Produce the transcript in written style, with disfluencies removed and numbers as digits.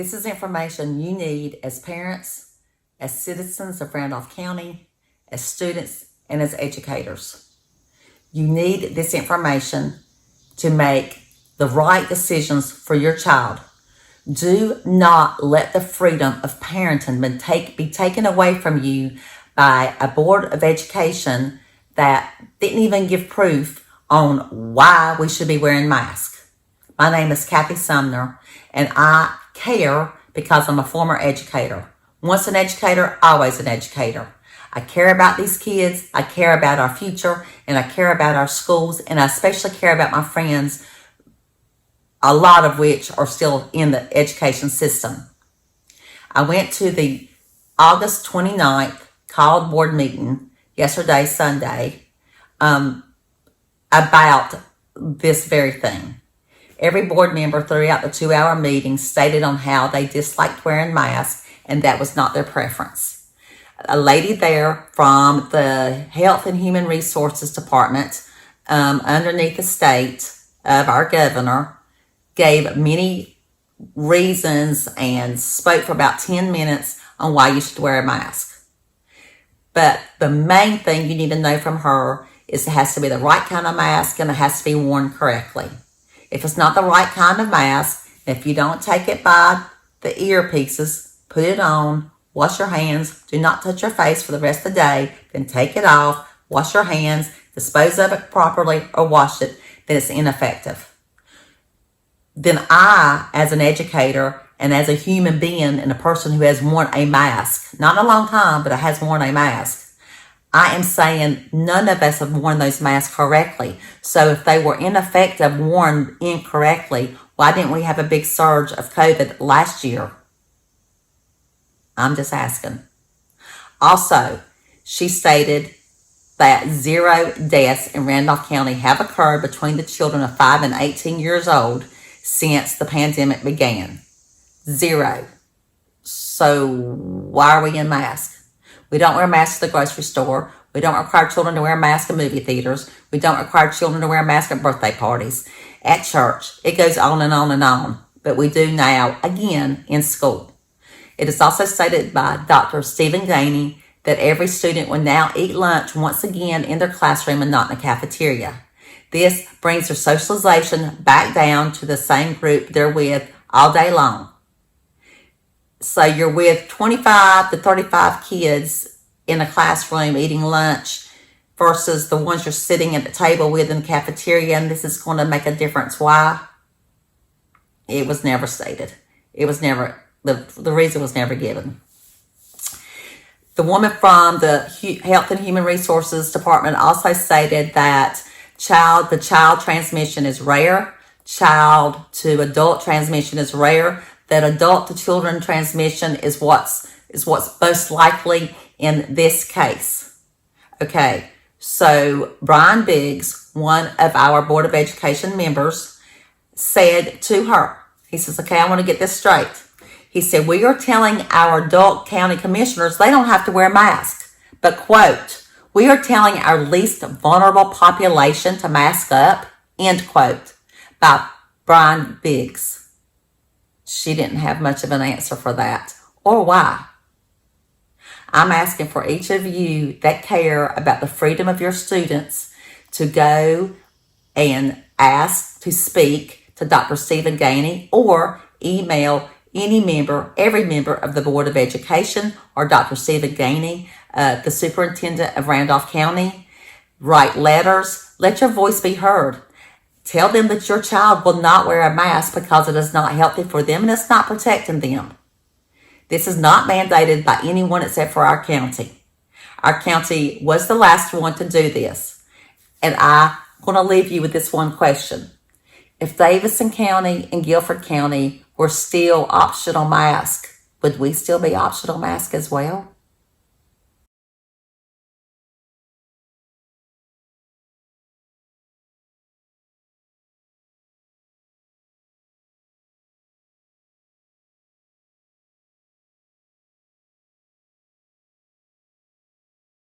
This is information you need as parents, as citizens of Randolph County, as students, and as educators. You need this information to make the right decisions for your child. Do not let the freedom of parenting be taken away from you by a board of education that didn't even give proof on why we should be wearing masks. My name is Kathy Sumner, and I care because I'm a former educator. Once an educator, always an educator. I care about these kids, I care about our future, and I care about our schools, and I especially care about my friends, a lot of which are still in the education system. I went to the August 29th called board meeting yesterday, Sunday, about this very thing. Every board member throughout the 2-hour meeting stated on how they disliked wearing masks, and that was not their preference. A lady there from the Health and Human Resources Department, underneath the state of our governor, gave many reasons and spoke for about 10 minutes on why you should wear a mask. But the main thing you need to know from her is it has to be the right kind of mask and it has to be worn correctly. If it's not the right kind of mask, if you don't take it by the earpieces, put it on, wash your hands, do not touch your face for the rest of the day, then take it off, wash your hands, dispose of it properly or wash it, then it's ineffective. Then I, as an educator and as a human being and a person who has worn a mask, not in a long time, but has worn a mask, I am saying none of us have worn those masks correctly. So if they were ineffective, worn incorrectly, why didn't we have a big surge of COVID last year? I'm just asking. Also, she stated that 0 deaths in Randolph County have occurred between the children of 5 and 18 years old since the pandemic began. 0. So why are we in masks? We don't wear masks at the grocery store. We don't require children to wear masks at movie theaters. We don't require children to wear masks at birthday parties, at church. It goes on and on and on. But we do now, again, in school. It is also stated by Dr. Stephen Gainey that every student will now eat lunch once again in their classroom and not in the cafeteria. This brings their socialization back down to the same group they're with all day long. So you're with 25 to 35 kids in a classroom eating lunch versus the ones you're sitting at the table with in the cafeteria, and this is going to make a difference. Why? It was never stated. It was never, the reason was never given. The woman from the Health and Human Resources Department also stated that the child transmission is rare. Child to adult transmission is rare. That adult to children transmission is what's most likely in this case. Okay, so Brian Biggs, one of our Board of Education members, said to her, he says, okay, I want to get this straight. He said, we are telling our adult county commissioners they don't have to wear masks, but quote, we are telling our least vulnerable population to mask up, end quote, by Brian Biggs. She didn't have much of an answer for that, or why. I'm asking for each of you that care about the freedom of your students to go and ask to speak to Dr. Stephen Gainey or email every member of the Board of Education or Dr. Stephen Gainey, the superintendent of Randolph County. Write letters. Let your voice be heard. Tell them that your child will not wear a mask because it is not healthy for them and it's not protecting them. This is not mandated by anyone except for our county. Our county was the last one to do this. And I'm going to leave you with this one question. If Davidson County and Guilford County were still optional masks, would we still be optional masks as well?